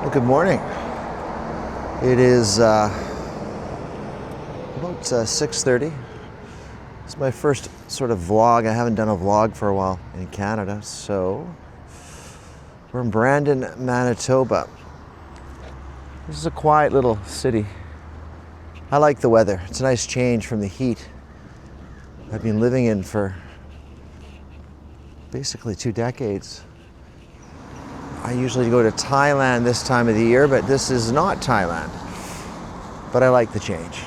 Well, good morning. It is about 6:30. It's my first sort of vlog. I haven't done a vlog for a while in Canada, so we're in Brandon, Manitoba. This is a quiet little city. I like the weather. It's a nice change from the heat I've been living in for basically 2 decades. I usually go to Thailand this time of the year, but this is not Thailand. But I like the change.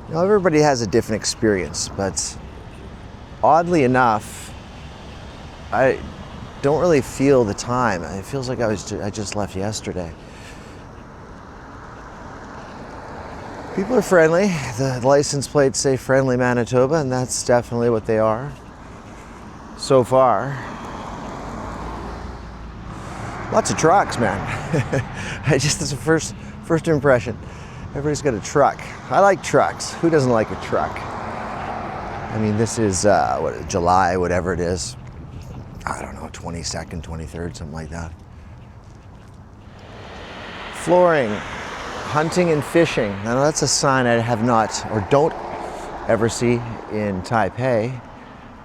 You know, everybody has a different experience, but oddly enough, I don't really feel the time. It feels like I just left yesterday. People are friendly. The license plates say friendly Manitoba, and that's definitely what they are so far. Lots of trucks, man. That's the first impression. Everybody's got a truck. I like trucks. Who doesn't like a truck? I mean, this is July, whatever it is. I don't know, 22nd, 23rd, something like that. Flooring, hunting and fishing. Now that's a sign I have not or don't ever see in Taipei.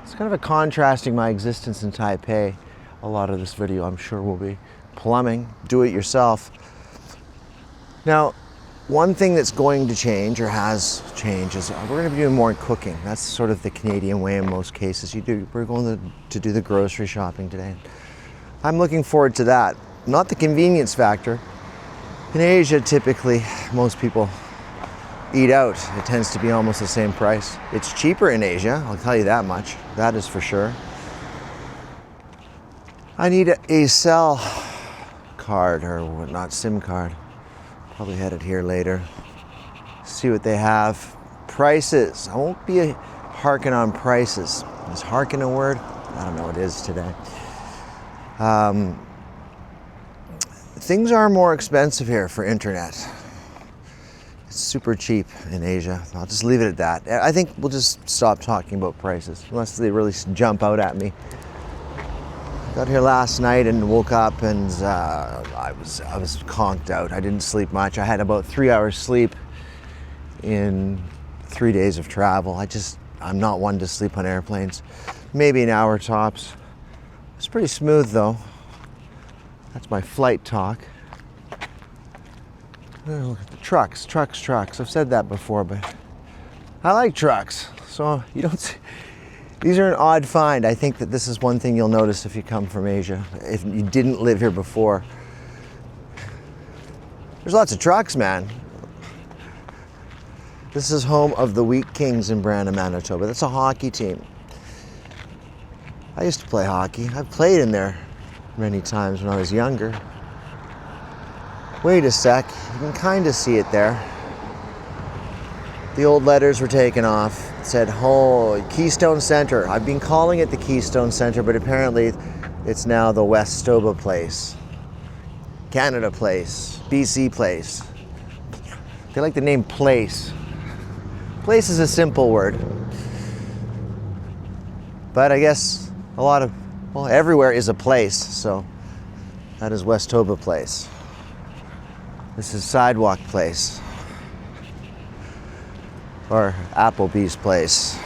It's kind of a contrasting my existence in Taipei. A lot of this video, I'm sure, will be plumbing, do it yourself. Now, one thing that's going to change or has changed is we're going to be doing more cooking. That's sort of the Canadian way in most cases. We're going to do the grocery shopping today. I'm looking forward to that. Not the convenience factor. In Asia, typically, most people eat out. It tends to be almost the same price. It's cheaper in Asia, I'll tell you that much. That is for sure. I need a cell card, or not SIM card. Probably headed here later. See what they have. Prices. I won't be harking on prices. Is harking a word? I don't know what it is today. Things are more expensive here for internet. It's super cheap in Asia. I'll just leave it at that. I think we'll just stop talking about prices unless they really jump out at me. Got here last night and woke up and I was conked out. I didn't sleep much. I had about 3 hours sleep in 3 days of travel. I'm not one to sleep on airplanes. Maybe an hour tops. It's pretty smooth though. That's my flight talk. Look at the trucks. I've said that before, but I like trucks. So you don't see. These are an odd find. I think that this is one thing you'll notice if you come from Asia, if you didn't live here before. There's lots of trucks, man. This is home of the Wheat Kings in Brandon, Manitoba. That's a hockey team. I used to play hockey. I've played in there many times when I was younger. Wait a sec, you can kind of see it there. The old letters were taken off. It said, Keystone Center. I've been calling it the Keystone Center, but apparently it's now the Westoba Place. Canada Place. BC Place. They like the name Place. Place is a simple word. But I guess everywhere is a place, so that is Westoba Place. This is Sidewalk Place. Or Applebee's place.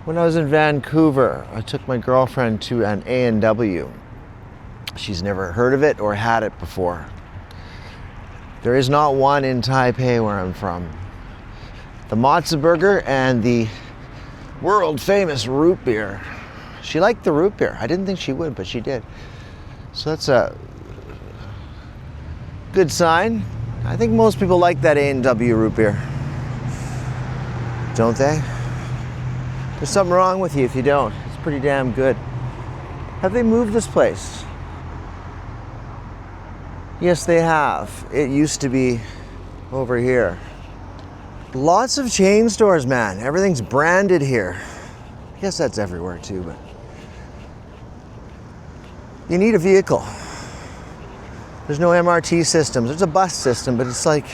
When I was in Vancouver, I took my girlfriend to an A&W. She's never heard of it or had it before. There is not one in Taipei where I'm from. The matzo burger and the world famous root beer. She liked the root beer. I didn't think she would, but she did. So that's a good sign. I think most people like that A&W root beer. Don't they? There's something wrong with you if you don't. It's pretty damn good. Have they moved this place? Yes, they have. It used to be over here. Lots of chain stores, man. Everything's branded here. I guess that's everywhere too, but you need a vehicle. There's no MRT systems. There's a bus system, but it's like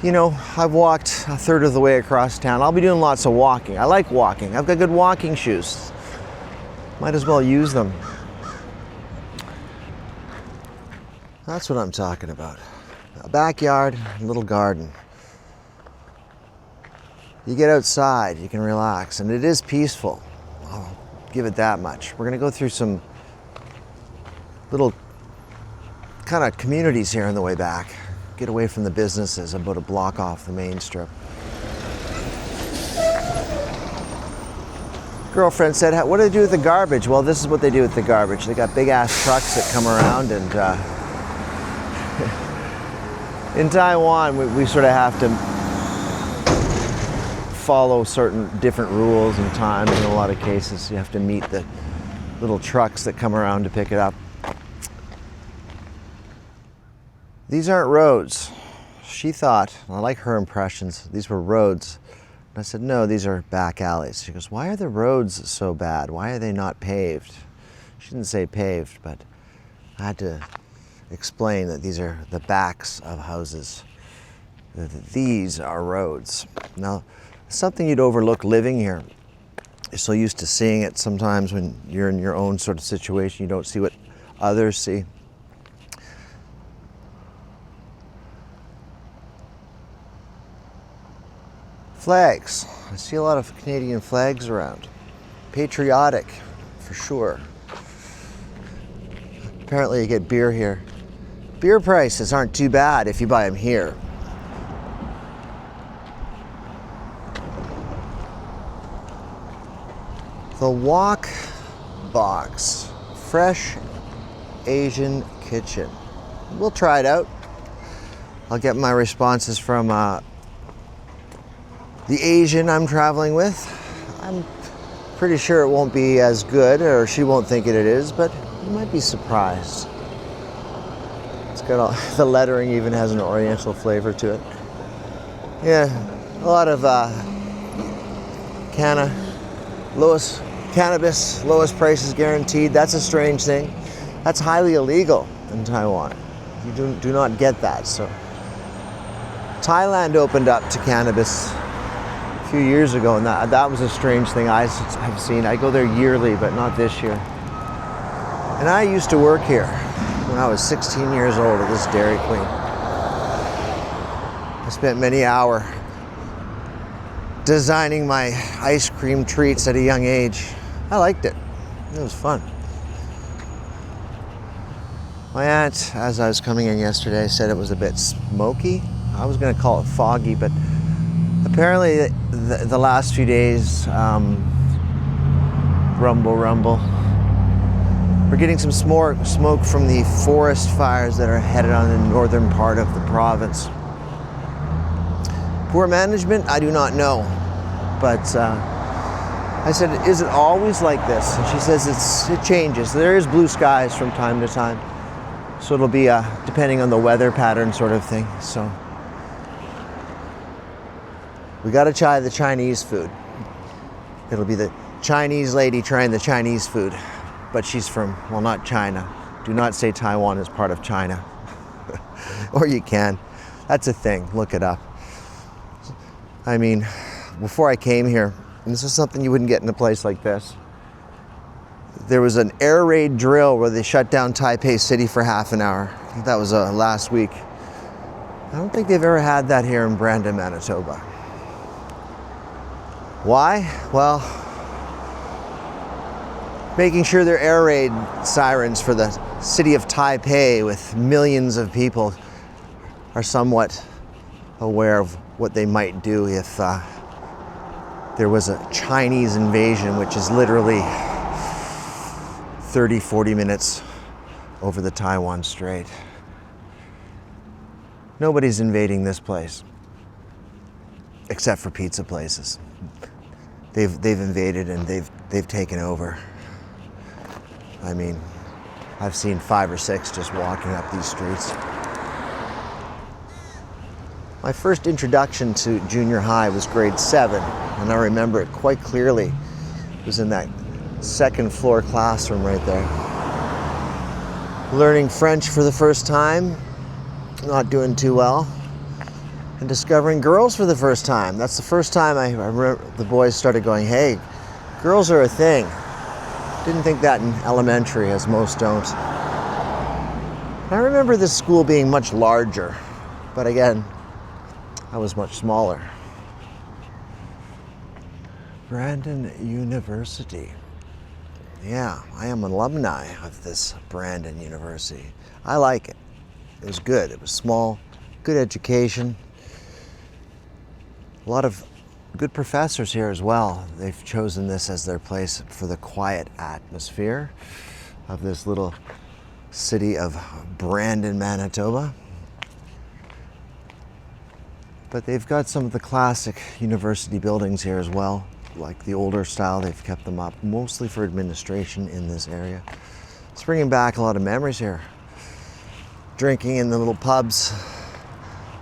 You know, I've walked a third of the way across town. I'll be doing lots of walking. I like walking. I've got good walking shoes. Might as well use them. That's what I'm talking about. A backyard, a little garden. You get outside, you can relax, and it is peaceful. I'll give it that much. We're gonna go through some little kind of communities here on the way back. Get away from the businesses, about a block off the main strip. Girlfriend said, what do they do with the garbage? Well, this is what they do with the garbage. They got big ass trucks that come around, and in Taiwan, we sort of have to follow certain different rules and times. In a lot of cases, you have to meet the little trucks that come around to pick it up. These aren't roads. She thought, I like her impressions, these were roads. And I said, no, these are back alleys. She goes, why are the roads so bad? Why are they not paved? She didn't say paved, but I had to explain that these are the backs of houses. That these are roads. Now, something you'd overlook living here. You're so used to seeing it sometimes when you're in your own sort of situation, you don't see what others see. Flags. I see a lot of Canadian flags around. Patriotic, for sure. Apparently you get beer here. Beer prices aren't too bad if you buy them here. The Wok Box, Fresh Asian Kitchen. We'll try it out. I'll get my responses from the Asian I'm traveling with. I'm pretty sure it won't be as good, or she won't think it is, but you might be surprised. It's got all, the lettering even has an oriental flavor to it. Yeah, a lot of cannabis, lowest prices guaranteed. That's a strange thing. That's highly illegal in Taiwan. You do not get that. So Thailand opened up to cannabis a few years ago, and that was a strange thing I've seen. I go there yearly, but not this year. And I used to work here when I was 16 years old at this Dairy Queen. I spent many hours designing my ice cream treats at a young age. I liked it. It was fun. My aunt, as I was coming in yesterday, said it was a bit smoky. I was going to call it foggy, but apparently the last few days, rumble. We're getting some smoke from the forest fires that are headed on the northern part of the province. Poor management, I do not know. But I said, is it always like this? And she says it changes. There is blue skies from time to time. So it'll be depending on the weather pattern sort of thing. So we got to try the Chinese food. It'll be the Chinese lady trying the Chinese food. But she's from, well, not China. Do not say Taiwan is part of China. Or you can. That's a thing. Look it up. I mean, before I came here, and this is something you wouldn't get in a place like this, there was an air raid drill where they shut down Taipei City for half an hour. I think that was last week. I don't think they've ever had that here in Brandon, Manitoba. Why? Well, making sure their air raid sirens for the city of Taipei with millions of people are somewhat aware of what they might do if there was a Chinese invasion, which is literally 30, 40 minutes over the Taiwan Strait. Nobody's invading this place, except for pizza places. They've invaded and they've taken over. I mean, I've seen 5 or 6 just walking up these streets. My first introduction to junior high was grade 7, and I remember it quite clearly. It was in that second floor classroom right there. Learning French for the first time, not doing too well. and discovering girls for the first time. That's the first time I remember the boys started going, hey, girls are a thing. Didn't think that in elementary, as most don't. I remember this school being much larger, but again, I was much smaller. Brandon University. Yeah, I am an alumni of this Brandon University. I like it. It was good. It was small, good education. A lot of good professors here as well. They've chosen this as their place for the quiet atmosphere of this little city of Brandon, Manitoba. But they've got some of the classic university buildings here as well, like the older style. They've kept them up, mostly for administration in this area. It's bringing back a lot of memories here. Drinking in the little pubs,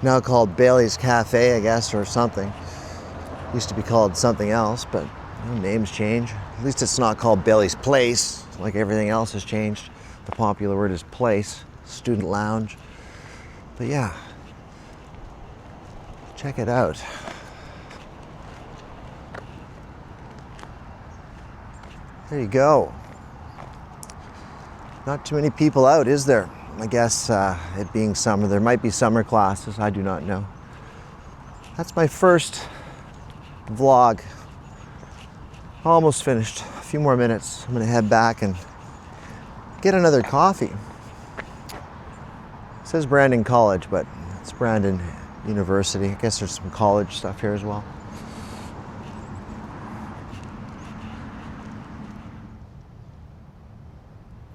now called Bailey's Cafe, I guess, or something. Used to be called something else, but names change. At least it's not called Bailey's Place, like everything else has changed. The popular word is place, student lounge. But yeah, check it out. There you go. Not too many people out, is there? I guess it being summer, there might be summer classes, I do not know. That's my first vlog. Almost finished, a few more minutes. I'm gonna head back and get another coffee. It says Brandon College, but it's Brandon University. I guess there's some college stuff here as well.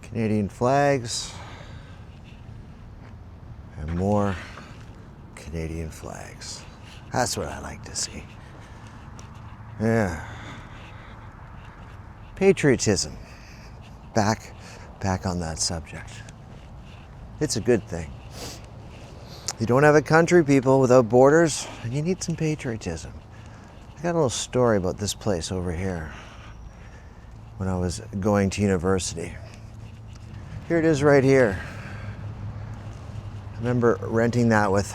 Canadian flags. And more Canadian flags. That's what I like to see. Yeah. Patriotism. Back on that subject. It's a good thing. You don't have a country, people, without borders, and you need some patriotism. I got a little story about this place over here when I was going to university. Here it is right here. I remember renting that with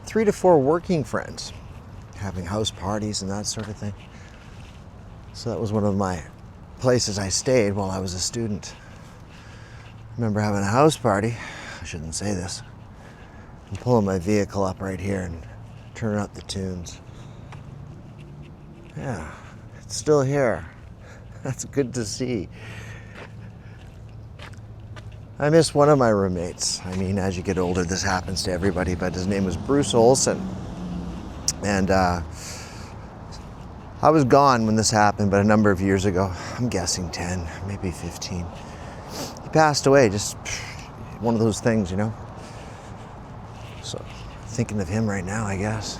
3 to 4 working friends, having house parties and that sort of thing. So that was one of my places I stayed while I was a student. I remember having a house party, I shouldn't say this, and pulling my vehicle up right here and turning up the tunes. Yeah, it's still here. That's good to see. I miss one of my roommates. I mean, as you get older, this happens to everybody, but his name was Bruce Olson. And I was gone when this happened, but a number of years ago, I'm guessing 10, maybe 15. He passed away, just one of those things, you know? So, thinking of him right now, I guess.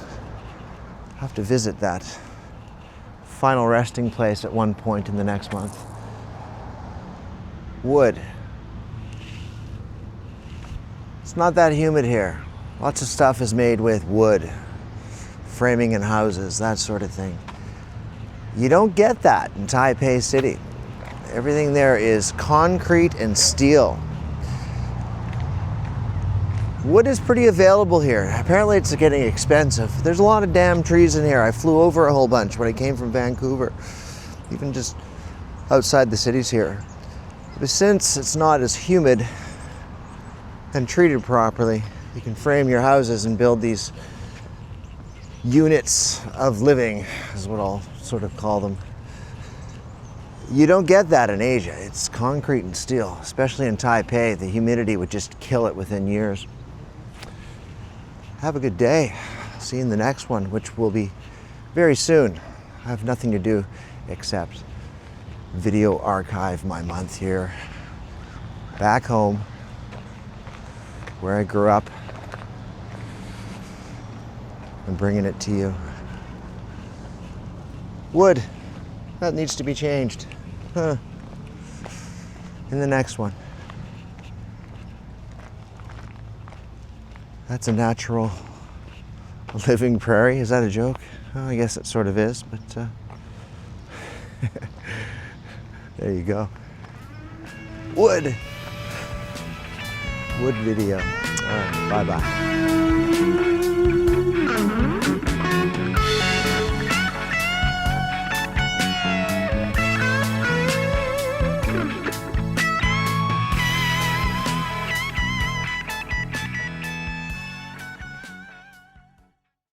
I'll have to visit that final resting place at one point in the next month. Wood. It's not that humid here. Lots of stuff is made with wood, framing in houses, that sort of thing. You don't get that in Taipei City. Everything there is concrete and steel. Wood is pretty available here. Apparently it's getting expensive. There's a lot of damn trees in here. I flew over a whole bunch when I came from Vancouver, even just outside the cities here. But since it's not as humid and treated properly, you can frame your houses and build these units of living, is what I'll sort of call them. You don't get that in Asia. It's concrete and steel, especially in Taipei. The humidity would just kill it within years. Have a good day. See you in the next one, which will be very soon. I have nothing to do except video archive my month here, back home, where I grew up, and bringing it to you. Wood, that needs to be changed. In the next one. That's a natural living prairie. Is that a joke? Oh, I guess it sort of is, but there you go. Wood. Wood video. All right, bye-bye.